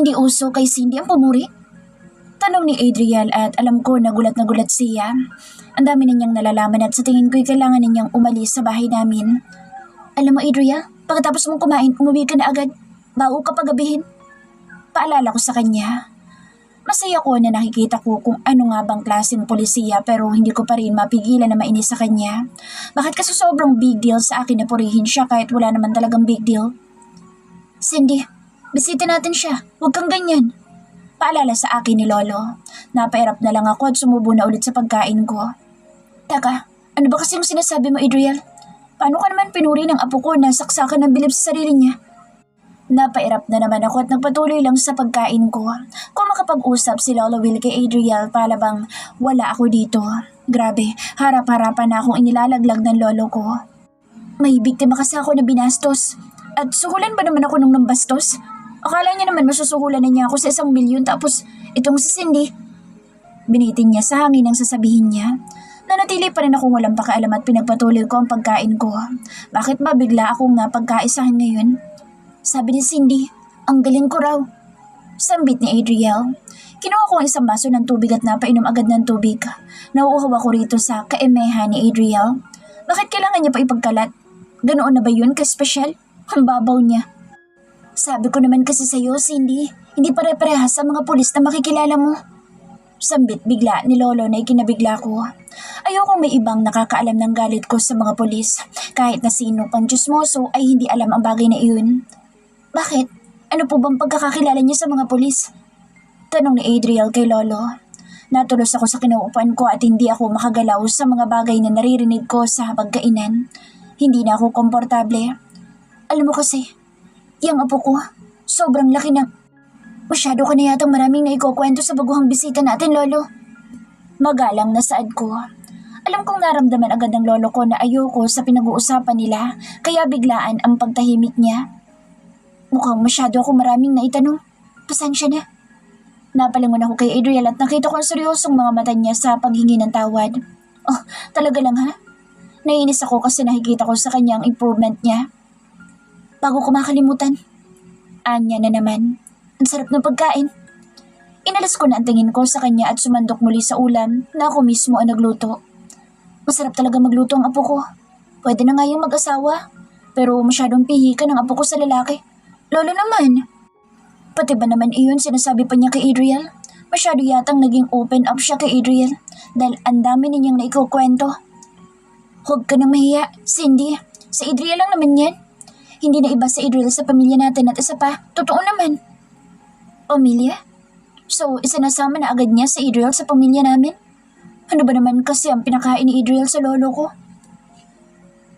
Hindi uso kay Cindy ang pumuri? Tanong ni Adriel at alam ko na gulat siya. Ang dami na niyang nalalaman at sa tingin ko'y kailangan na niyang umalis sa bahay namin. Alam mo Adriel, pagkatapos mong kumain, umuwi ka na agad. Bago ka pagabihin. Paalala ko sa kanya. Masaya ko na nakikita ko kung ano nga bang klaseng polisiya pero hindi ko pa rin mapigilan na mainis sa kanya. Bakit kasi sobrang big deal sa akin na purihin siya kahit wala naman talagang big deal? Cindy, bisita natin siya. Huwag kang ganyan. Paalala sa akin ni Lolo. Napairap na lang ako at sumubo na ulit sa pagkain ko. Taka, ano ba kasi yung sinasabi mo Adriel? Paano ka naman pinuri ng apo ko na saksakan ng bilib sa sarili niya? Napairap na naman ako at nagpatuloy lang sa pagkain ko. Kung makapag-usap si Lolo Will kay Adriel para bang wala ako dito. Grabe, harap-harapan na akong inilalaglag ng lolo ko. May biktima kasi ako na binastos. At suhulan ba naman ako nung nambastos? Akala niya naman masusuhulan na niya ako sa 1,000,000 tapos itong si Cindy. Binitin niya sa hangin ang sasabihin niya. Nanatili pa rin akong walang pakialam at pinagpatuloy ko ang pagkain ko. Bakit ba bigla akong napagkaisahan ngayon? Sabi ni Cindy, ang galing ko raw. Sambit ni Adriel. Kinuha ko ang isang baso ng tubig at napainom agad ng tubig. Nauuhaw ako rito sa kaemehan ni Adriel. Bakit kailangan niya pa ipagkalat? Ganoon na ba yun ka-special? Ang babaw niya. Sabi ko naman kasi sa'yo, Cindy, hindi pare-parehas sa mga pulis na makikilala mo. Sambit bigla ni Lolo na ikinabigla ko. Ayokong may ibang nakakaalam ng galit ko sa mga pulis. Kahit na sino pang chismoso ay hindi alam ang bagay na iyon. Bakit? Ano po bang pagkakakilala niya sa mga pulis? Tanong ni Adriel kay Lolo. Natulos ako sa kinauupan ko at hindi ako makagalaw sa mga bagay na naririnig ko sa pagkainan. Hindi na ako komportable. Alam mo kasi, yang apo ko, sobrang laki ng... Masyado ka na yatang maraming naikukwento sa baguhang bisita natin, Lolo. Magalang na saad ko. Alam kong naramdaman agad ng lolo ko na ayoko sa pinag-uusapan nila, kaya biglaan ang pagtahimik niya. Mukhang masyado ako maraming naitanong. Pasensya na. Napalingon ako kay Adriel at nakita ko ang seryosong mga mata niya sa paghingi ng tawad. Oh, talaga lang ha? Naiinis ako kasi nakikita ko sa kanya ang improvement niya. Bago ko makalimutan. Anya na naman. Ang sarap ng pagkain. Inalas ko na ang tingin ko sa kanya at sumandok muli sa ulam na ako mismo ang nagluto. Masarap talaga magluto ang apo ko. Pwede na nga yung mag-asawa. Pero masyadong pihikan ang apo ko sa lalaki. Lolo naman. Pati ba naman iyon sinasabi pa niya kay Adriel? Masyado yatang naging open up siya kay Adriel dahil ang dami ninyang naikukwento. Huwag ka nang mahiya, Cindy. Sa Adriel lang naman yan. Hindi na iba sa Adriel sa pamilya natin at isa pa, totoo naman. Pamilya? So, isinasama na agad niya sa Adriel sa pamilya namin? Ano ba naman kasi ang pinakain ni Adriel sa lolo ko?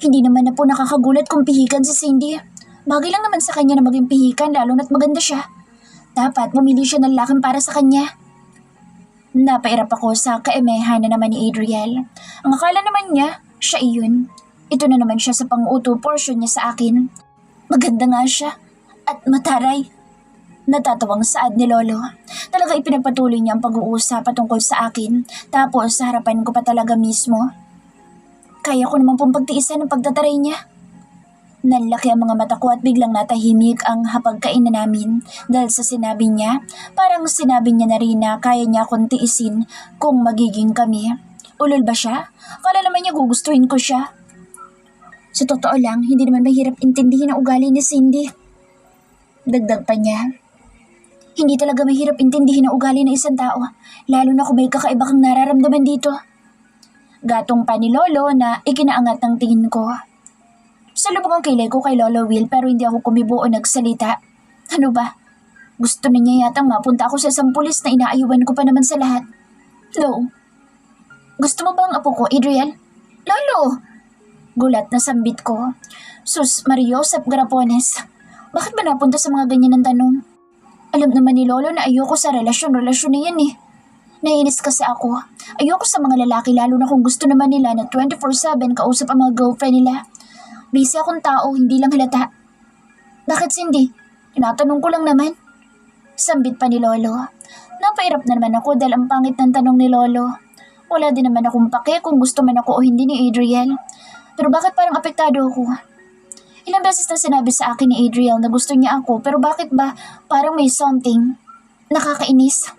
Hindi naman na po nakakagulat kung pihikan si Cindy. Bagay lang naman sa kanya na maging pihikan lalo na't maganda siya. Dapat bumili siya ng laking para sa kanya. Napairap ako sa kaemehan na naman ni Adriel. Ang akala naman niya, siya iyon. Ito na naman siya sa pang-uto portion niya sa akin. Maganda nga siya. At mataray. Natatawang saad ni Lolo. Talaga ipinagpatuloy niya ang pag-uusap patungkol sa akin. Tapos sa harapan ko pa talaga mismo. Kaya ko naman pong pagtiisan ng pagtataray niya. Nanlaki ang mga mata ko at biglang natahimik ang hapagkainan namin dahil sa sinabi niya. Parang sinabi niya na rin na kaya niya akong tiisin kung magiging kami. Ulol ba siya? Kala naman niya gugustuhin ko siya. Sa totoo lang, hindi naman mahirap intindihin ang ugali ni Cindy. Dagdag pa niya. Hindi talaga mahirap intindihin ang ugali ng isang tao, lalo na kung may kakaiba kang nararamdaman dito. Gatong pa ni Lolo na ikinaangat ng tingin ko. Salubong ang kilay ko kay Lolo Will pero hindi ako kumibo o nagsalita. Ano ba? Gusto na niya yatang mapunta ako sa isang pulis na inaayuban ko pa naman sa lahat. No. Gusto mo ba ang apo ko, Adriel? Lolo! Gulat na sambit ko. Sus, Mariosep Grapones. Bakit ba napunta sa mga ganyan ng tanong? Alam naman ni Lolo na ayoko sa relasyon na yan eh. Naiinis kasi ako. Ayoko sa mga lalaki lalo na kung gusto naman nila na 24/7 kausap ang mga girlfriend nila. Busy akong tao, hindi lang halata. Bakit Cindy? Tinatanong ko lang naman. Sambit pa ni Lolo. Napairap na naman ako dahil ang pangit ng tanong ni Lolo. Wala din naman akong pake kung gusto man ako o hindi ni Adriel. Pero bakit parang apektado ako? Ilang beses na sinabi sa akin ni Adriel na gusto niya ako pero bakit ba parang may something? Nakakainis.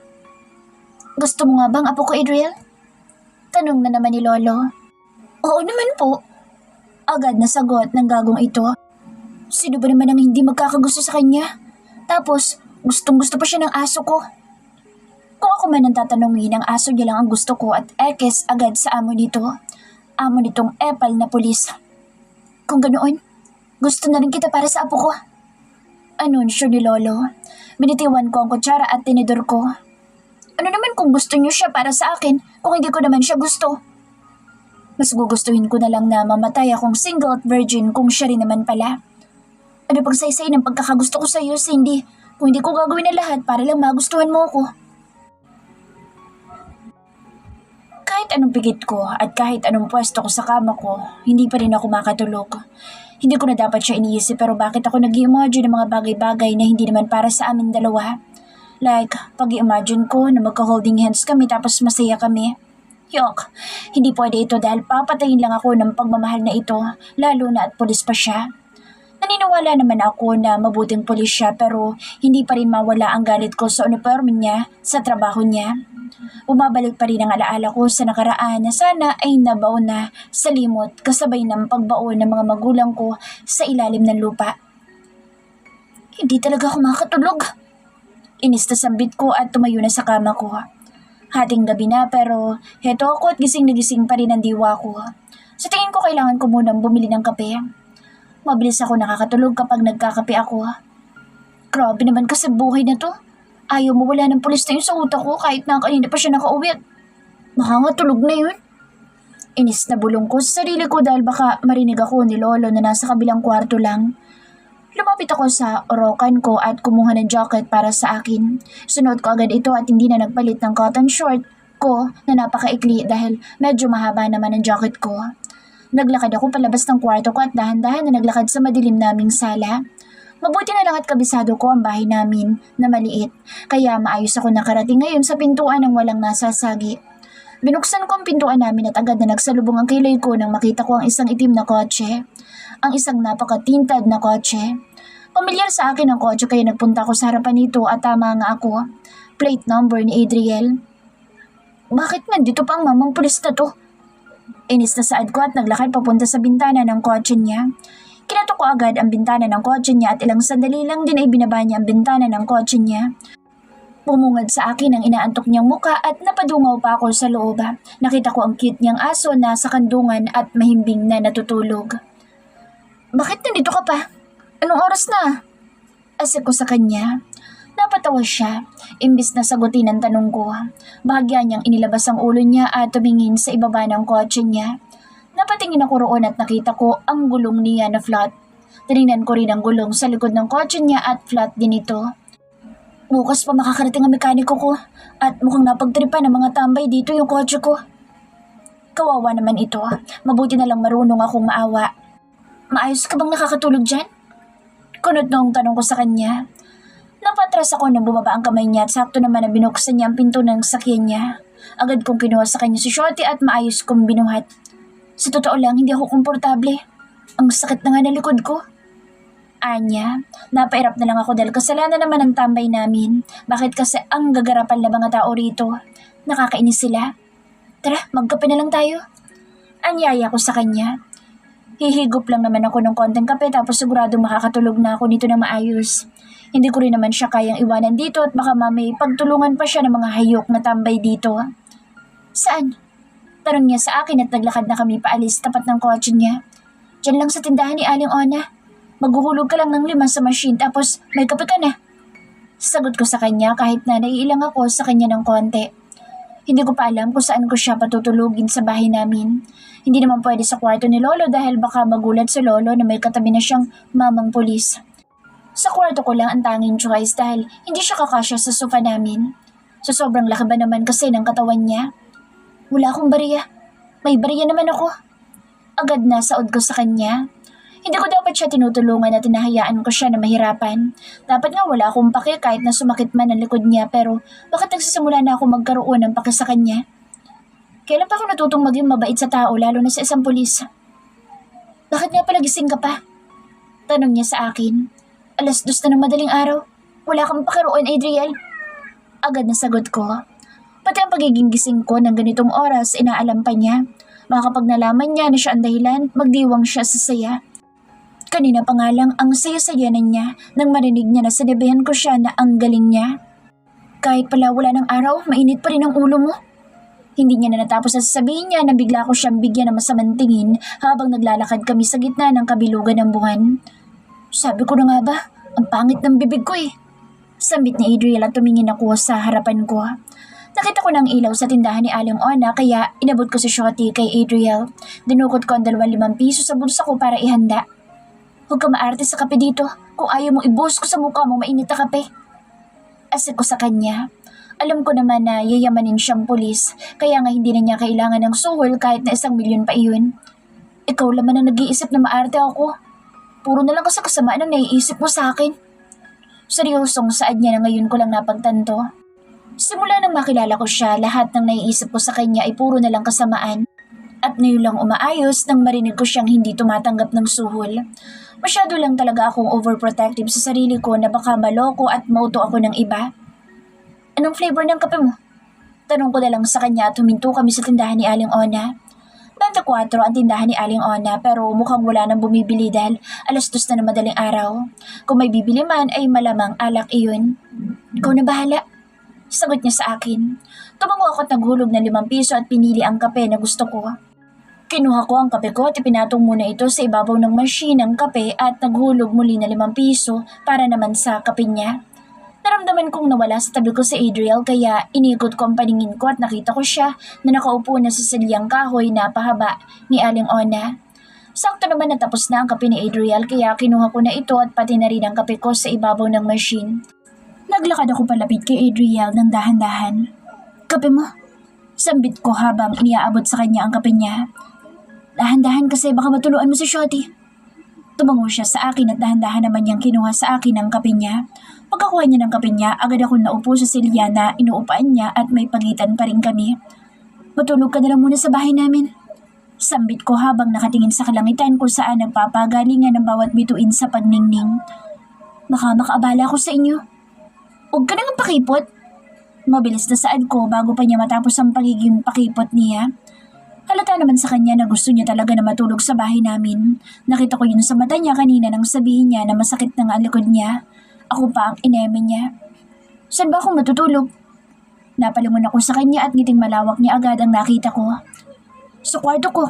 Gusto mo nga bang apo ko, Adriel? Tanong na naman ni Lolo. Oo naman po. Agad na sagot ng gagong ito. Sino ba naman ang hindi magkakagusto sa kanya? Tapos, gustong-gusto pa siya ng aso ko. Kung ako man ang tatanungin, ang aso niya lang ang gusto ko at ekes agad sa amo nito. Amo nitong epal na pulis. Kung ganoon, gusto na rin kita para sa apo ko. Anunsyo ni Lolo. Binitiwan ko ang kutsara at tinidor ko. Ano naman kung gusto niyo siya para sa akin kung hindi ko naman siya gusto? Mas gugustuhin ko na lang na mamatay akong single at virgin kung siya rin naman pala. Ano pang saysay ng pagkakagusto ko sa iyo, Cindy? Kung hindi ko gagawin na lahat para lang magustuhan mo ako. Kahit anong pigit ko at kahit anong pwesto ko sa kama ko, hindi pa rin ako makatulog. Hindi ko na dapat siya iniisip pero bakit ako nag-i-imagine ng mga bagay-bagay na hindi naman para sa amin dalawa? Like, pag-i-imagine ko na magka-holding hands kami tapos masaya kami. Yok, hindi pwede ito dahil papatayin lang ako ng pagmamahal na ito, lalo na at pulis pa siya. Naniniwala naman ako na mabuting pulis siya pero hindi pa rin mawala ang galit ko sa uniforme niya, sa trabaho niya. Bumabalik pa rin ang alaala ko sa nakaraan na sana ay nabaw na sa limot kasabay ng pagbaon ng mga magulang ko sa ilalim ng lupa. Hindi talaga ako makatulog. Inis na sambit ko at tumayo na sa kama ko. Hating gabi na pero heto ako at gising na gising pa rin ang diwa ko. Sa tingin ko kailangan ko munang bumili ng kape. Mabilis ako nakakatulog kapag nagkakape ako. Grabe naman kasi buhay na to. Ayaw mo wala ng pulis na yun sa utak ko kahit na kanina pa siya nakauwi. Baka nga tulog na yun. Inis na bulong ko sa sarili ko dahil baka marinig ako ni Lolo na nasa kabilang kwarto lang. Lumapit ako sa orokan ko at kumuha ng jacket para sa akin. Sunuot ko agad ito at hindi na nagpalit ng cotton short ko na napakaikli dahil medyo mahaba naman ang jacket ko. Naglakad ako palabas ng kwarto ko at dahan-dahan na naglakad sa madilim naming sala. Mabuti na lang at kabisado ko ang bahay namin na maliit, kaya maayos ako nakarating ngayon sa pintuan ng walang nasasagi. Binuksan ko ang pintuan namin at agad na nagsalubong ang kilay ko nang makita ko ang isang itim na kotse. Ang isang napakatintad na kotse. Pamilyar sa akin ang kotse kaya nagpunta ako sa harapan nito at tama nga ako. Plate number ni Adriel. Bakit nandito pa ang mamang pulis na to? Inis na saad ko at naglakad papunta sa bintana ng kotse niya. Kinatok ko agad ang bintana ng kotse niya at ilang sandali lang din ay binaba niya ang bintana ng kotse niya. Bumungad sa akin ang inaantok niyang muka at napadungaw pa ako sa loob. Nakita ko ang cute niyang aso na sa kandungan at mahimbing na natutulog. Bakit nandito ka pa? Anong oras na? Asik ko sa kanya. Napatawa siya, imbis na sagutin ang tanong ko. Bahagya niyang inilabas ang ulo niya at tumingin sa ibaba ng kotse niya. Napatingin ako roon at nakita ko ang gulong niya na flat. Tinignan ko rin ang gulong sa likod ng kotse niya at flat din ito. Bukas pa makakarating ang mekaniko ko at mukhang napagtripan ng mga tambay dito yung kotse ko. Kawawa naman ito. Mabuti na lang marunong akong maawa. Maayos ka bang nakakatulog dyan? Kunot noong tanong ko sa kanya. Napatras ako nang bumaba ang kamay niya at sakto naman na binuksan niya ang pinto ng sakyan niya. Agad kong kinuha sa kanya si Shorty at maayos kong binuhat. Sa totoo lang, hindi ako komportable. Ang sakit na nga ng likod ko. Anya, napairap na lang ako dahil kasalanan naman ang tambay namin. Bakit kasi ang gagarapal na mga tao rito? Nakakainis sila. Tara, magkape na lang tayo. Anyaya ko sa kanya. Hihigop lang naman ako ng konting kape tapos sigurado makakatulog na ako nito na maayos. Hindi ko rin naman siya kayang iwanan dito at baka mamay pagtulungan pa siya ng mga hayok na tambay dito. Saan? Tanong niya sa akin at naglakad na kami paalis tapat ng kotse niya. Diyan lang sa tindahan ni Aling Ona. Maghuhulog ka lang ng 5 sa machine tapos may kape ka na. Sagot ko sa kanya kahit na naiilang ako sa kanya ng konti. Hindi ko pa alam kung saan ko siya patutulugin sa bahay namin. Hindi naman pwede sa kwarto ni Lolo dahil baka magulat si Lolo na may katabi na siyang mamang pulis. Sa kwarto ko lang ang tanging choice dahil hindi siya kakasya sa sofa namin. Sa sobrang laki ba naman kasi ng katawan niya? Wala akong bariya. May bariya naman ako. Agad na saod ko sa kanya. Hindi ko dapat siya tinutulungan at tinahayaan ko siya na mahirapan. Dapat nga wala akong pake kahit na sumakit man ang likod niya pero bakit nagsisimula na ako magkaroon ng pake sa kanya? Kailan pa ako natutong maging mabait sa tao lalo na sa isang pulis? Bakit nga pala gising ka pa? Tanong niya sa akin. 2:00 na ng madaling araw. Wala kang pakiroon, Adriel. Agad na sagot ko. Pati ang pagiging gising ko ng ganitong oras, inaalam pa niya. Baka kapag nalaman niya na siya ang dahilan, magdiwang siya sa saya. Kanina pa nga lang ang saya-saya na niya nang marinig niya na sinabihan ko siya na ang galing niya. Kahit pala wala ng araw, mainit pa rin ang ulo mo. Hindi niya na natapos na sasabihin niya na bigla ko siyang bigyan ng masamang tingin habang naglalakad kami sa gitna ng kabilugan ng buwan. Sabi ko na nga ba, ang pangit ng bibig ko eh. Sambit ni Adriel at tumingin ako sa harapan ko. Nakita ko ng ilaw sa tindahan ni Aling Ona kaya inabot ko si Shotty kay Adriel. Dinukot ko ang 25 piso sa bulsa ko para ihanda. Huwag ka maarte sa kape dito. Kung ayaw mong ibuhos ko sa mukha mo mainit na kape. Asik ko sa kanya. Alam ko naman na yayamanin siyang pulis, kaya nga hindi na niya kailangan ng suhol kahit na 1,000,000 pa iyon. Ikaw laman ang nag-iisip na maarte ako. Puro na lang kasi kasamaan ang naiisip mo sa akin. Seryosong saad niya na ngayon ko lang napagtanto. Simula nang makilala ko siya, lahat ng naiisip ko sa kanya ay puro na lang kasamaan. At ngayon lang umaayos nang marinig ko siyang hindi tumatanggap ng suhol. Masyado lang talaga akong overprotective sa sarili ko na baka maloko at mauto ako ng iba. Anong flavor ng kape mo? Tanong ko na lang sa kanya at huminto kami sa tindahan ni Aling Ona. 24 ang tindahan ni Aling Ona pero mukhang wala nang bumibili dahil 2:00 na ng madaling araw. Kung may bibili man ay malamang alak iyon. Ikaw na bahala. Sagot niya sa akin. Tumango ako at naghulog ng 5 piso at pinili ang kape na gusto ko. Kinuha ko ang kape ko at ipinatong muna ito sa ibabaw ng machine ng kape at naghulog muli na 5 piso para naman sa kape niya. Naramdaman kong nawala sa tabi ko si Adriel kaya inikot ko ang paningin ko at nakita ko siya na nakaupo na sa silyang kahoy na pahaba ni Aling Ona. Sakto naman natapos na ang kape ni Adriel kaya kinuha ko na ito at pati na rin ang kape ko sa ibabaw ng machine. Naglakad ako palapit kay Adriel ng dahan-dahan. Kape mo? Sambit ko habang iniaabot sa kanya ang kape niya. Dahan-dahan kasi baka matuluan mo si Shotty. Tumango siya sa akin at dahan-dahan naman niyang kinuha sa akin ang kape niya. Pagkakuha niya ng kape niya, agad ako naupo sa silya na inuupaan niya at may pagitan pa rin kami. Matulog ka na lang muna sa bahay namin. Sambit ko habang nakatingin sa kalangitan kung saan nagpapagalingan ng bawat bituin sa pagningning. Baka makaabala ako sa inyo. Huwag ka nang pakipot. Mabilis na saad ko bago pa niya matapos ang pagiging pakipot niya. Halata naman sa kanya na gusto niya talaga na matulog sa bahay namin. Nakita ko yun sa mata niya kanina nang sabihin niya na masakit na nga ang likod niya. Ako pa ang ineme niya. Saan ba akong matutulog? Napalingon ako sa kanya at ngiting malawak niya agad ang nakita ko. Sa kwarto ko.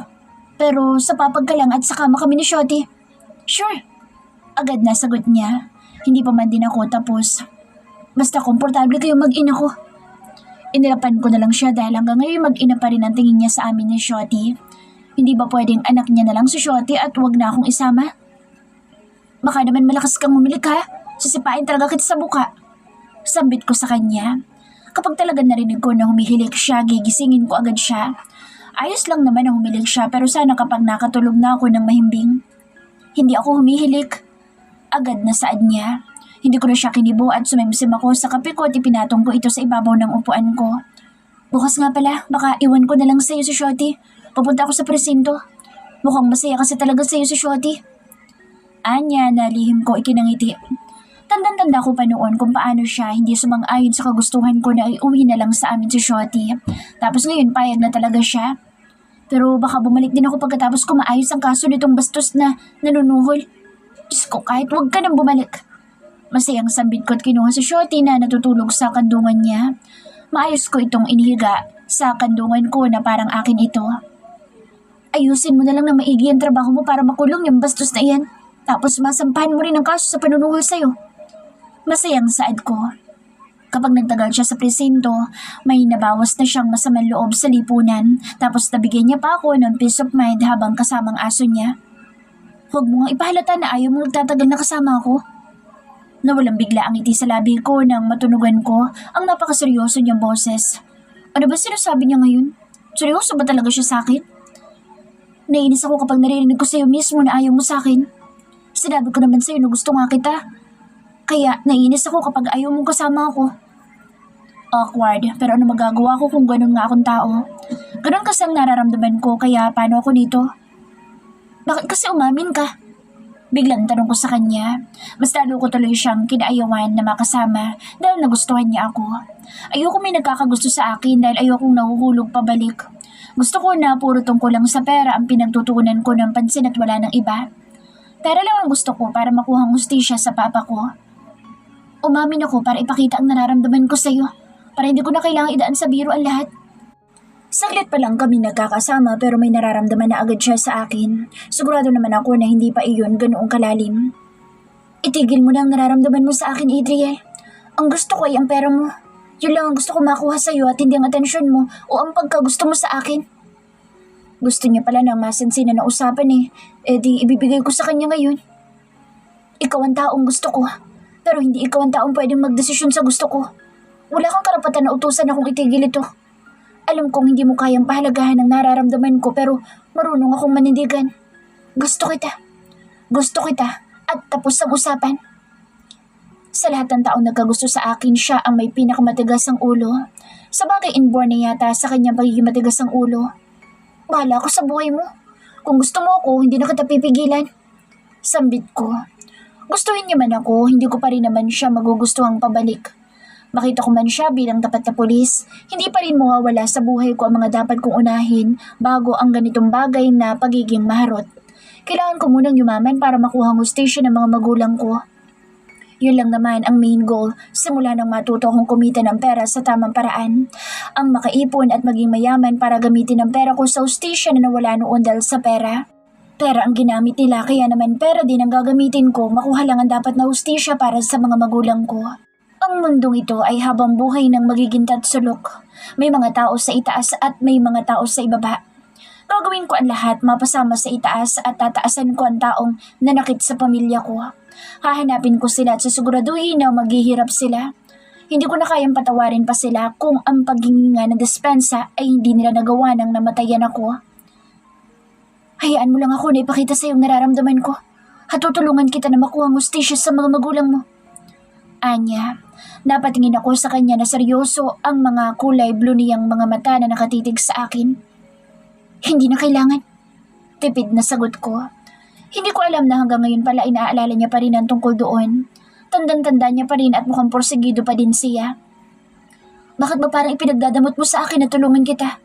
Pero sa papagkalang at sa kama kami ni Shotty. Sure. Agad na sagot niya. Hindi pa man din ako tapos. Basta komportable kayo mag-ina ko. Inilapan ko na lang siya dahil hanggang ngayon mag-ina pa rin ang tingin niya sa amin ni Shotty. Hindi ba pwedeng anak niya na lang si Shotty at huwag na akong isama? Baka naman malakas kang umilik ha? Sisipain talaga kita sa buka. Sambit ko sa kanya. Kapag talaga narinig ko na humihilik siya, gigisingin ko agad siya. Ayos lang naman na humilik siya pero sana kapag nakatulog na ako ng mahimbing. Hindi ako humihilik. Agad na saad niya. Hindi ko na siya kinibo at sumimsim ako sa kape ko at ipinatong ko ito sa ibabaw ng upuan ko. Bukas nga pala, baka iwan ko na lang sa'yo si Shotty. Pupunta ako sa presinto. Mukhang masaya kasi talaga sa'yo si Shotty. Anya na lihim ko ikinangiti. Tandang-tanda ko pa noon kung paano siya hindi sumang-ayon sa kagustuhan ko na iuwi na lang sa amin si Shotty. Tapos ngayon payag na talaga siya. Pero baka bumalik din ako pagkatapos ko maayos ang kaso nitong bastos na nanunuhol. Diyos ko, kahit huwag ka nang bumalik. Masayang sambit ko at kinuha si Shotty na natutulog sa kandungan niya. Maayos ko itong inihiga sa kandungan ko na parang akin ito. Ayusin mo na lang na maigi ang trabaho mo para makulong yung bastos na iyan. Tapos masampahan mo rin ang kaso sa panunuhol sa'yo. Masayang saad ko. Kapag nagtagal siya sa presinto, may nabawas na siyang masamang loob sa lipunan. Tapos nabigyan niya pa ako ng peace of mind habang kasamang aso niya. Huwag mo nga ipahalata na ayaw mo nagtatagal na kasama ako. Nawalang bigla ang ngiti sa labi ko nang matunugan ko ang napakaseryoso niyang boses. Ano ba sinasabi niya ngayon? Seryoso ba talaga siya sa akin? Nainis ako kapag naririnig ko sa'yo mismo na ayaw mo sa akin. Sinabi ko naman sa'yo na gusto nga kita. Kaya nainis ako kapag ayaw mong kasama ako. Awkward, pero ano magagawa ko kung ganun nga akong tao? Ganun kasi ang nararamdaman ko kaya paano ako dito? Bakit kasi umamin ka? Biglang tanong ko sa kanya. Mas lalo ko tuloy siyang kinaayawan na makasama dahil nagustuhan niya ako. Ayoko may nagkakagusto sa akin dahil ayokong nahuhulog pabalik. Gusto ko na puro tungkol lang sa pera ang pinagtutuunan ko ng pansin at wala ng iba. Pera lang ang gusto ko para makuha ang hustisya sa papa ko. Umamin ako para ipakita ang nararamdaman ko sa'yo. Para hindi ko na kailangang idaan sa biro ang lahat. Saglit pa lang kami nagkakasama pero may nararamdaman na agad siya sa akin. Sigurado naman ako na hindi pa iyon ganoong kalalim. Itigil mo na ang nararamdaman mo sa akin, Adriel. Ang gusto ko ay ang pera mo. Yun lang ang gusto ko makuha sa'yo at hindi ang atensyon mo o ang pagkagusto mo sa akin. Gusto niya pala ng masinsinan na usapan eh. Eh di ibibigay ko sa kanya ngayon. Ikaw ang taong gusto ko. Pero hindi ikaw ang taong pwedeng magdesisyon sa gusto ko. Wala kang karapatan na utusan akong itigil ito. Alam kong hindi mo kayang pahalagahan ang nararamdaman ko pero marunong akong manindigan. Gusto kita. Gusto kita. At tapos ang usapan. Sa lahat ng taong nagkagusto sa akin, siya ang may pinakamatigas ang ulo. Sa bagay inborn na yata sa kanyang pagiging matigas ang ulo. Bahala ako sa buhay mo. Kung gusto mo ako, hindi na kita pipigilan. Sambit ko. Gustuhin niya man ako, hindi ko pa rin naman siya magugustuhang pabalik. Makita ko man siya bilang tapat na pulis, hindi pa rin mawawala sa buhay ko ang mga dapat kong unahin bago ang ganitong bagay na pagiging maharot. Kailangan ko munang yumaman para makuha ang hustisya ng mga magulang ko. Yun lang naman ang main goal simula nang matuto akong kumita ng pera sa tamang paraan. Ang makaipon at maging mayaman para gamitin ang pera ko sa hustisya na nawala noon dahil sa pera. Pera ang ginamit nila kaya naman pera din ang gagamitin ko, makuha lang ang dapat na hustisya para sa mga magulang ko. Ang mundong ito ay habang buhay ng magiging tatsulok. May mga tao sa itaas at may mga tao sa ibaba. Gagawin ko ang lahat mapasama sa itaas at tataasan ko ang taong nanakit sa pamilya ko. Hahanapin ko sila at susiguraduhin na maghihirap sila. Hindi ko na kayang patawarin pa sila kung ang paghinga ng dispensa ay hindi nila nagawa nang namatayan ako. Hayaan mo lang ako na ipakita sa iyong nararamdaman ko at tutulungan kita na makuha ang hustisya sa mga magulang mo. Anya, napatingin ako sa kanya na seryoso ang mga kulay blue niyang mga mata na nakatitig sa akin. Hindi na kailangan. Tipid na sagot ko. Hindi ko alam na hanggang ngayon pala inaalala niya pa rin ang tungkol doon. Tandang-tanda niya pa rin at mukhang porsigido pa din siya. Bakit ba parang ipinagdadamot mo sa akin na tulungan kita?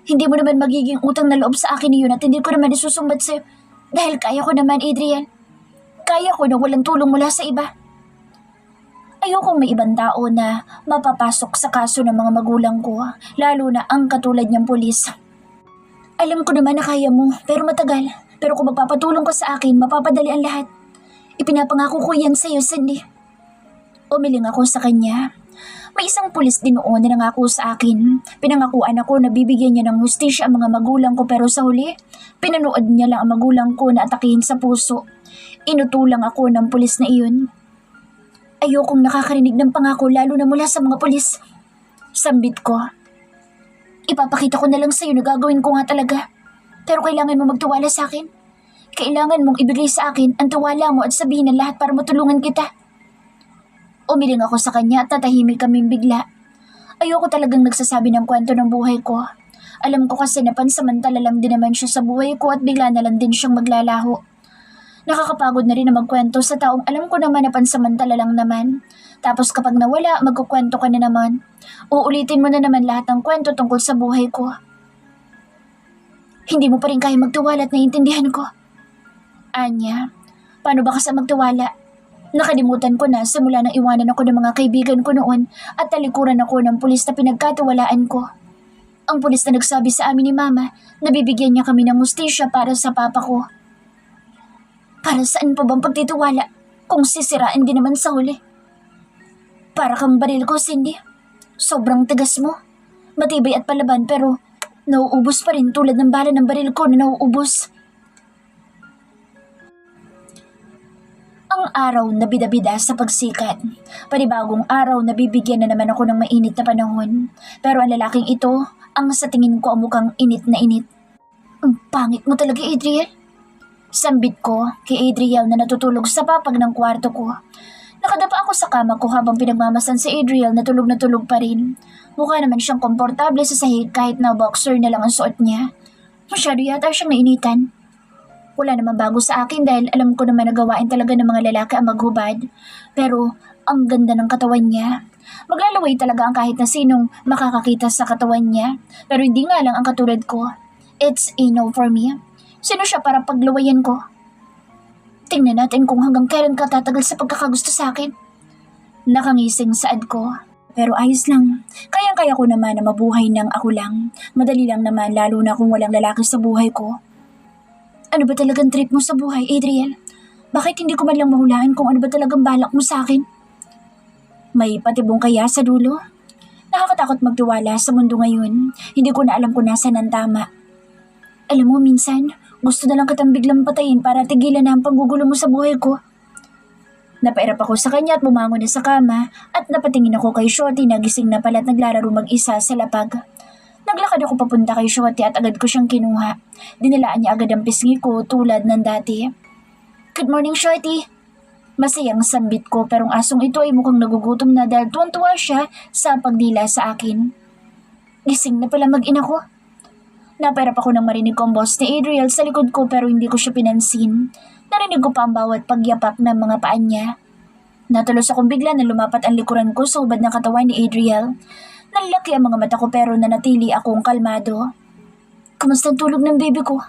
Hindi mo naman magiging utang na loob sa akin yun at hindi ko naman isusumbat sa'yo. Dahil kaya ko naman, Adriel. Kaya ko na walang tulong mula sa iba. Ayokong may ibang tao na mapapasok sa kaso ng mga magulang ko, lalo na ang katulad niyang pulis. Alam ko naman na kaya mo, pero matagal. Pero kung magpapatulong ka sa akin, mapapadali ang lahat. Ipinapangako ko yan sa'yo, Cindy. Umiling ako sa kanya. May isang pulis din noon na nangako sa akin. Pinangakuan ako na bibigyan niya ng hustisya ang mga magulang ko pero sa huli, pinanood niya lang ang magulang ko na atakihin sa puso. Inutulang ako ng pulis na iyon. Ayokong nakakarinig ng pangako lalo na mula sa mga pulis. Sambit ko. Ipapakita ko na lang sa'yo na gagawin ko nga talaga. Pero kailangan mo magtiwala sa akin. Kailangan mong ibigay sa akin ang tiwala mo at sabihin ang lahat para matulungan kita. Umiling ako sa kanya at tatahimik kaming bigla. Ayoko talagang nagsasabi ng kwento ng buhay ko. Alam ko kasi na pansamantala lang din naman siya sa buhay ko at bigla na lang din siyang maglalaho. Nakakapagod na rin na magkwento sa taong alam ko naman na pansamantala lang naman. Tapos kapag nawala, magkukwento ka na naman. Uulitin mo na naman lahat ng kwento tungkol sa buhay ko. Hindi mo pa rin kaya magtiwala at naiintindihan ko. Anya, paano ba kasi magtiwala? Nakalimutan ko na simula nang iwanan ako ng mga kaibigan ko noon at talikuran ako ng pulis na pinagkatiwalaan ko. Ang pulis na nagsabi sa amin ni Mama na bibigyan niya kami ng hustisya para sa papa ko. Para saan pa bang pagtitiwala kung sisirain din naman sa huli? Para kang baril ko, Cindy. Sobrang tigas mo. Matibay at palaban pero nauubos pa rin tulad ng bala ng baril ko na nauubos. Ang araw na bida-bida sa pagsikat. Panibagong araw na bibigyan na naman ako ng mainit na panahon. Pero ang lalaking ito, ang sa tingin ko ang mukhang init na init. Ang pangit mo talaga, Adriel. Sambit ko kay Adriel na natutulog sa papag ng kwarto ko. Nakadapa ako sa kama ko habang pinagmamasan si Adriel na tulog pa rin. Mukha naman siyang komportable sa sahig kahit na boxer na lang ang suot niya. Masyado yata siyang nainitan. Wala naman bago sa akin dahil alam ko naman na gawain talaga ng mga lalaki ang maghubad. Pero ang ganda ng katawan niya. Maglalaway talaga ang kahit na sinong makakakita sa katawan niya. Pero hindi nga lang ang katulad ko. It's a no for me. Sino siya para paglawayan ko? Tingnan natin kung hanggang kailan ka tatagal sa pagkakagusto sa akin. Nakangising saad ko. Pero ayos lang. Kayang-kaya ko naman na mabuhay ng ako lang. Madali lang naman lalo na kung walang lalaki sa buhay ko. Ano ba talagang trip mo sa buhay, Adriel? Bakit hindi ko man lang mahulaan kung ano ba talagang balak mo sa akin? May patibong kaya sa dulo? Nakakatakot magtiwala sa mundo ngayon. Hindi ko na alam kung nasaan ang tama. Alam mo, minsan, gusto na lang kitang biglang patayin para tigilan na ang panggugulo mo sa buhay ko. Napairap ako sa kanya at bumangon na sa kama at napatingin ako kay Shorty na gising na pala at naglalaro mag-isa sa lapag. Naglakad ako papunta kay Shorty at agad ko siyang kinuha. Dinilaan niya agad ang pisngi ko tulad ng dati. Good morning, Shorty! Masayang sambit ko pero ang asong ito ay mukhang nagugutom na dahil tuwan-tuwa siya sa pagdila sa akin. Gising na pala mag-ina ko. Napairap ako nang marinig ko ang boss ni Adriel sa likod ko pero hindi ko siya pinansin. Narinig ko pa ang bawat pagyapak ng mga paan niya. Natulos akong bigla na lumapat ang likuran ko sa hubad ng katawan ni Adriel. Nalalaki ang mga mata ko pero nanatili akong kalmado. Kumusta ang tulog ng baby ko?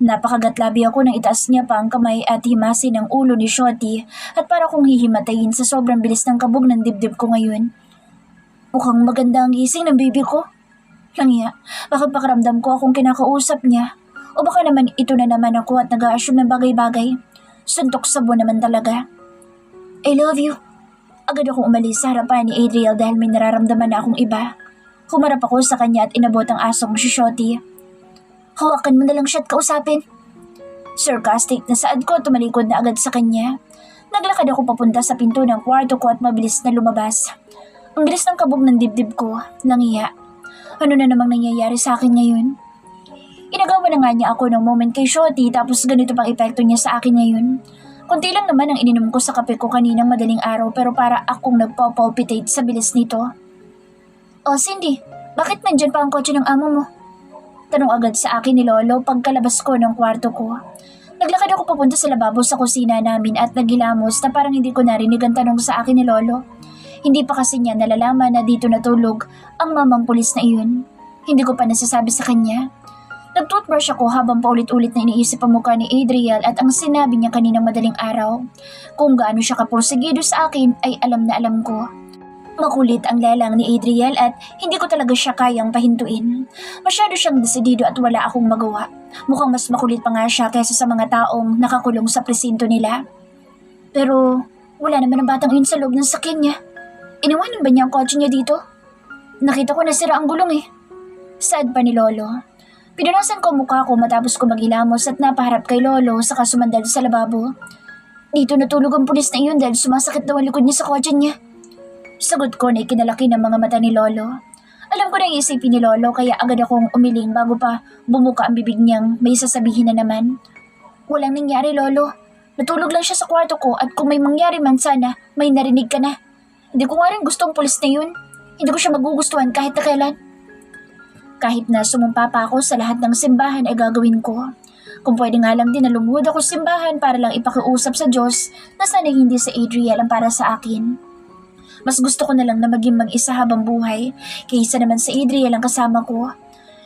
Napakagatlabi ako nang itaas niya pa ang kamay at himasin ang ulo ni Shorty at para kong hihimatayin sa sobrang bilis ng kabog ng dibdib ko ngayon. Mukhang maganda ang gising ng baby ko. Langya, bakit pakiramdam ko akong kinakausap niya? O baka naman ito na naman ako at nag-a-assume ng bagay-bagay? Suntok sa buwan naman talaga. I love you. Agad akong umalis sa harapan ni Adriel dahil may nararamdaman na akong iba. Humarap ako sa kanya at inabot ang asong si Shorty. Hawakan mo na lang siya at kausapin. Sarcastic na saad ko tumalikod na agad sa kanya. Naglakad ako papunta sa pinto ng kwarto ko at mabilis na lumabas. Ang bilis ng kabog ng dibdib ko, langiya. Ano na namang nangyayari sa akin ngayon? Inagawa na nga niya ako ng moment kay Shorty tapos ganito pang epekto niya sa akin ngayon. Kunti lang naman ang ininom ko sa kape ko kaninang madaling araw pero para akong nagpapalpitate sa bilis nito. Oh Cindy, bakit nandyan pa ang kotse ng amo mo? Tanong agad sa akin ni Lolo pagkalabas ko ng kwarto ko. Naglakad ako papunta sa lababo sa kusina namin at naghilamos na parang hindi ko narinig ang tanong sa akin ni Lolo. Hindi pa kasi niya nalalaman na dito natulog ang mamang pulis na iyon. Hindi ko pa nasasabi sa kanya. Nag-toothbrush ako habang paulit-ulit na iniisip ang mukha ni Adriel at ang sinabi niya kaninang madaling araw. Kung gaano siya kapursigido sa akin ay alam na alam ko. Makulit ang lelang ni Adriel at hindi ko talaga siya kayang pahintuin. Masyado siyang desidido at wala akong magawa. Mukhang mas makulit pa nga siya kaysa sa mga taong nakakulong sa presinto nila. Pero wala naman ang batang yun sa loob ng sakyan niya. Iniwanan ba niya ang kotse niya dito? Nakita ko na sira ang gulong eh. Sad pa ni Lolo. Pinunasan ko mukha ko matapos ko maghilamos at napaharap kay Lolo saka sumandal sa lababo. Dito natulog ang pulis na iyon dahil sumasakit daw ang likod niya sa kotse niya. Sagot ko na ikinalaki ng mga mata ni Lolo. Alam ko na iisipin ni Lolo kaya agad akong umiling bago pa bumuka ang bibig niyang may sasabihin na naman. Walang nangyari, Lolo. Natulog lang siya sa kwarto ko at kung may mangyari man sana, may narinig ka na. Hindi ko nga rin gusto ang pulis na yun. Hindi ko siya magugustuhan kahit na kailan. Kahit na sumumpa pa ako sa lahat ng simbahan ay gagawin ko. Kung pwede nga lang din na lumuhod ako sa simbahan para lang ipakiusap sa Diyos na sana hindi si Adriel ang para sa akin. Mas gusto ko na lang na maging mag-isa habang buhay kaysa naman si Adriel ang kasama ko.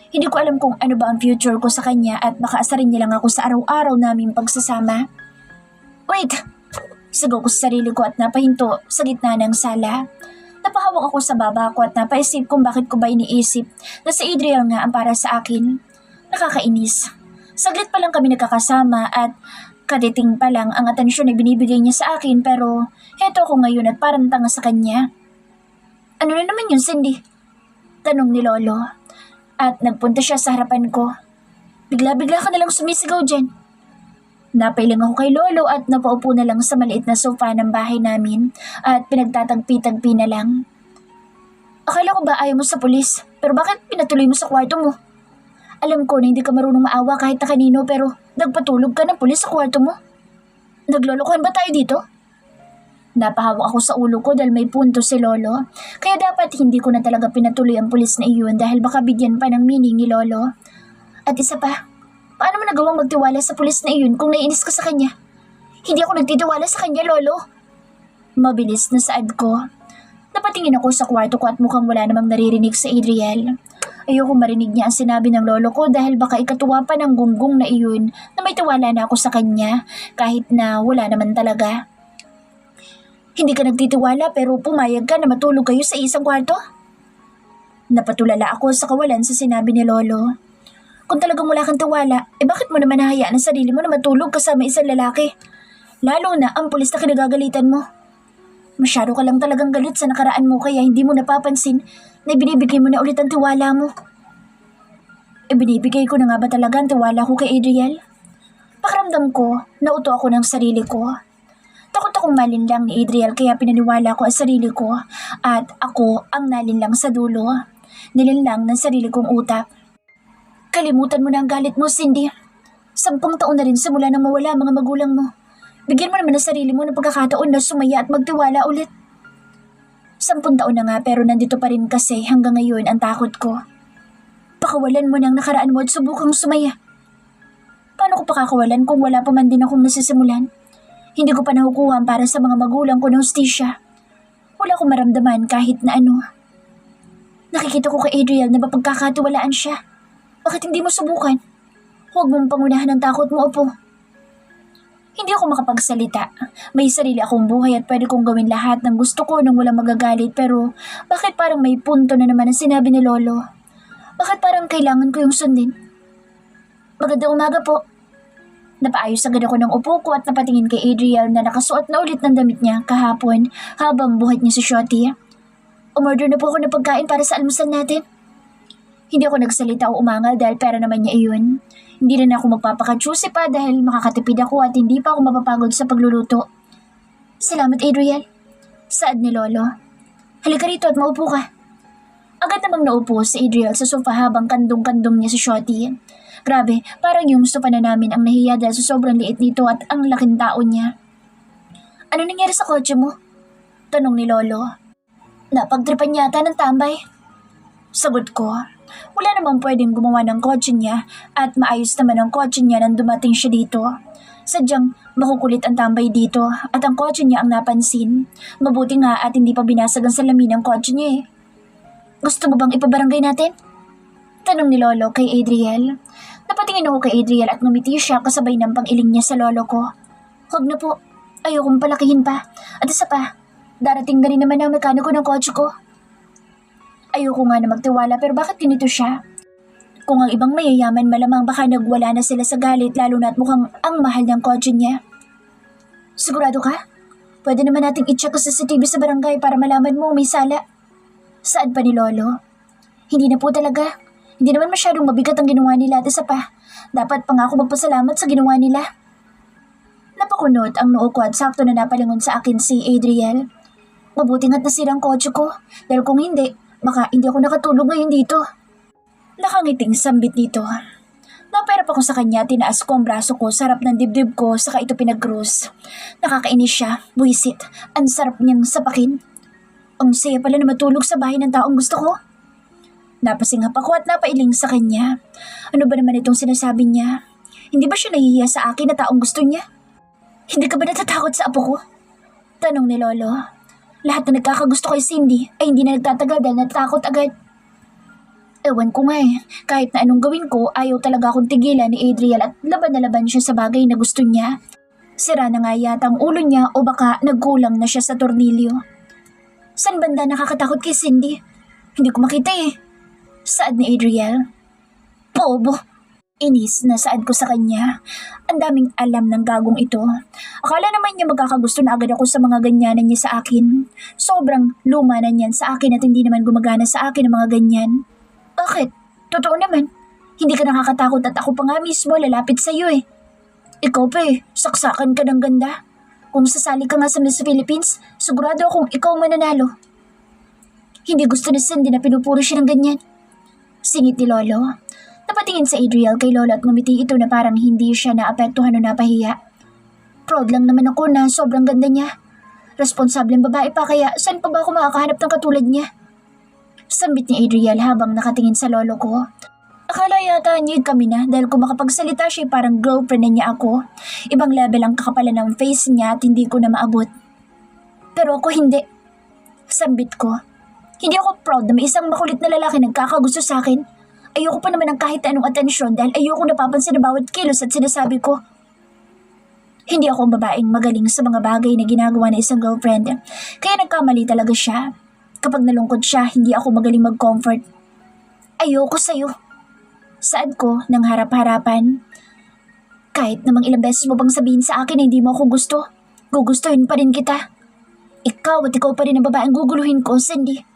Hindi ko alam kung ano ba ang future ko sa kanya at makaasarin niya lang ako sa araw-araw naming pagsasama. Wait! Sigaw ko sa sarili ko at napahinto sa gitna ng sala. Napahawak ako sa baba ko at napaisip kung bakit ko ba iniisip na si Adriel nga ang para sa akin. Nakakainis. Saglit pa lang kami nagkakasama at kaditing pa lang ang atensyon na binibigay niya sa akin pero heto ako ngayon at parang tanga sa kanya. Ano na naman yun, Cindy? Tanong ni Lolo. At nagpunta siya sa harapan ko. Bigla-bigla ka nalang sumisigaw dyan. Napailing ako kay Lolo at napaupo na lang sa maliit na sofa ng bahay namin at pinagtatagpi-tagpi na lang. Akala ko ba ayaw mo sa pulis pero bakit pinatuloy mo sa kwarto mo? Alam ko na hindi ka marunong maawa kahit na kanino pero nagpatulog ka ng pulis sa kwarto mo. Naglolokohan ba tayo dito? Napahawak ako sa ulo ko dahil may punto si Lolo. Kaya dapat hindi ko na talaga pinatuloy ang pulis na iyon dahil baka bigyan pa ng meaning ni Lolo. At isa pa, paano mo mo nagawang magtiwala sa pulis na iyon kung naiinis ka sa kanya? Hindi ako nagtitiwala sa kanya, Lolo. Mabilis na saad ko. Napatingin ako sa kwarto ko at mukhang wala namang naririnig sa Adriel. Ayoko marinig niya ang sinabi ng lolo ko dahil baka ikatuwa pa ng gunggong na iyon na may tiwala na ako sa kanya kahit na wala naman talaga. Hindi ka nagtitiwala pero pumayag ka na matulog kayo sa isang kwarto? Napatulala ako sa kawalan sa sinabi ni Lolo. Kung talagang wala kang tiwala, bakit mo naman nahayaan ang sarili mo na matulog kasama isang lalaki? Lalo na ang pulis na kinagagalitan mo. Masyado ka lang talagang galit sa nakaraan mo kaya hindi mo napapansin na binibigay mo na ulit ang tiwala mo. Binibigay ko na nga ba talaga ang tiwala ko kay Adriel? Pakiramdam ko, nauto ako ng sarili ko. Takot akong malinlang ni Adriel kaya pinaniwala ko ang sarili ko at ako ang nalinlang sa dulo. Nilinlang ng sarili kong utak. Kalimutan mo na ang galit mo, Cindy. 10 taon na rin simula nang mawala ang mga magulang mo. Bigyan mo naman ang sarili mo ng pagkakataon na sumaya at magtiwala ulit. 10 taon na nga pero nandito pa rin kasi hanggang ngayon ang takot ko. Pakawalan mo ng nakaraan mo at subukang sumaya. Paano ko pakakawalan kung wala pa man din akong nasisimulan? Hindi ko pa nakukuha para sa mga magulang ko ng hustisya. Wala akong maramdaman kahit na ano. Nakikita ko kay Adriel na mapagkakatiwalaan siya. Bakit hindi mo subukan? Huwag mong pangunahan ang takot mo, Apo. Hindi ako makapagsalita. May sarili akong buhay at pwede kong gawin lahat ng gusto ko nang walang magagalit pero bakit parang may punto na naman ang sinabi ni Lolo? Bakit parang kailangan ko yung sundin? Magandang umaga po. Napaayos agad ako ng upo ko at napatingin kay Adriel na nakasuot na ulit ng damit niya kahapon habang buhat niya si Shotty. Umorder na po ako ng pagkain para sa almusal natin. Hindi ako nagsalita o umangal dahil pera naman niya iyon. Hindi rin ako magpapakachusi pa dahil makakatipid ako at hindi pa ako mapapagod sa pagluluto. Salamat, Adriel. Saad ni Lolo. Halika rito at maupo ka. Agad namang naupo si Adriel sa sofa habang kandong-kandong niya si Shotty. Grabe, parang yung sofa na namin ang nahiya dahil sa sobrang liit nito at ang laking tao niya. Ano nangyari sa kotse mo? Tanong ni Lolo. Napagtripan yata ng tambay. Sagot ko. Wala namang pwedeng gumawa ng kotse niya at maayos naman ang kotse niya nang dumating siya dito. Sadyang makukulit ang tambay dito at ang kotse niya ang napansin. Mabuti nga at hindi pa binasag ang salamin ng kotse niya eh. Gusto mo bang ipabarangay natin? Tanong ni Lolo kay Adriel. Napatingin ako kay Adriel at ngumiti siya kasabay ng pag-iling niya sa lolo ko. Huwag na po. Ayokong palakihin pa. At isa pa, darating na rin naman ang mekaniko ng kotse ko. Ayoko nga na magtiwala pero bakit ganito siya? Kung ang ibang mayayaman malamang baka nagwala na sila sa galit lalo na at mukhang ang mahal ng kotse niya. Sigurado ka? Pwede naman nating i-check sa CCTV sa barangay para malaman mo may sala. Saad pa ni Lolo? Hindi na po talaga. Hindi naman masyadong mabigat ang ginawa nila at isa pa. Dapat pa nga ako magpasalamat sa ginawa nila. Napakunot ang noo ko at sakto na napalingon sa akin si Adriel. Mabuti nga't nasira ang kotse ko dahil kung hindi, baka hindi ako nakatulog ngayon dito. Nakangiting sambit nito. Napairap ako sa kanya, tinaas ko ang braso ko, sarap ng dibdib ko, saka ito pinag-cruise. Nakakainis siya, buwisit, ang sarap niyang sapakin. Ang saya pala na matulog sa bahay ng taong gusto ko. Napasinghap ako at napailing sa kanya. Ano ba naman itong sinasabi niya? Hindi ba siya nahihiya sa akin na taong gusto niya? Hindi ka ba natatakot sa apo ko? Tanong ni Lolo. Lahat na nagkakagusto kay Cindy ay hindi na nagtatagal dahil natatakot agad. Ewan ko nga eh. Kahit na anong gawin ko, ayaw talaga akong tigilan ni Adriel at laban na laban siya sa bagay na gusto niya. Sira na nga yata ang ulo niya o baka nagkulang na siya sa tornilyo. San banda nakakatakot kay Cindy? Hindi ko makita eh. Saad ni Adriel. Bobo. Inis na saad ko sa kanya. Ang daming alam ng gagong ito. Akala naman niya magkakagusto na agad ako sa mga ganyanan niya sa akin. Sobrang luma na niyan sa akin at hindi naman gumagana sa akin ang mga ganyan. Bakit? Totoo naman. Hindi ka nakakatakot at ako pa nga mismo lalapit sa iyo eh. Ikaw pa eh, saksakan ka ng ganda. Kung sasali ka nga sa Miss Philippines, sigurado akong ikaw mananalo. Hindi gusto ni Cindy na pinupuro siya ng ganyan. Singit ni Lolo. Napatingin sa Adriel kay Lolo at ngumiti ito na parang hindi siya naapektuhan o napahiya. Proud lang naman ako na sobrang ganda niya. Responsableng babae pa kaya saan pa ba ako makakahanap ng katulad niya? Sambit ni Adriel habang nakatingin sa lolo ko. Akala yata need kami na dahil kung makapagsalita siya parang girlfriend na niya ako. Ibang level ang kakapalan ng face niya at hindi ko na maabot. Pero ako hindi. Sambit ko. Hindi ako proud na may isang makulit na lalaki nagkakagusto sa akin. Ayoko pa naman ng kahit anong atensyon dahil ayoko napapansin na bawat kilos at sinasabi ko. Hindi ako ang babaeng magaling sa mga bagay na ginagawa ng isang girlfriend. Kaya nagkamali talaga siya. Kapag nalungkot siya, hindi ako magaling mag-comfort. Ayoko sa'yo. Saad ko nang harap-harapan. Kahit namang ilang beses mo bang sabihin sa akin na hindi mo ako gusto, gugustuhin pa rin kita. Ikaw at ikaw pa rin ang babaeng guguluhin ko, Cindy.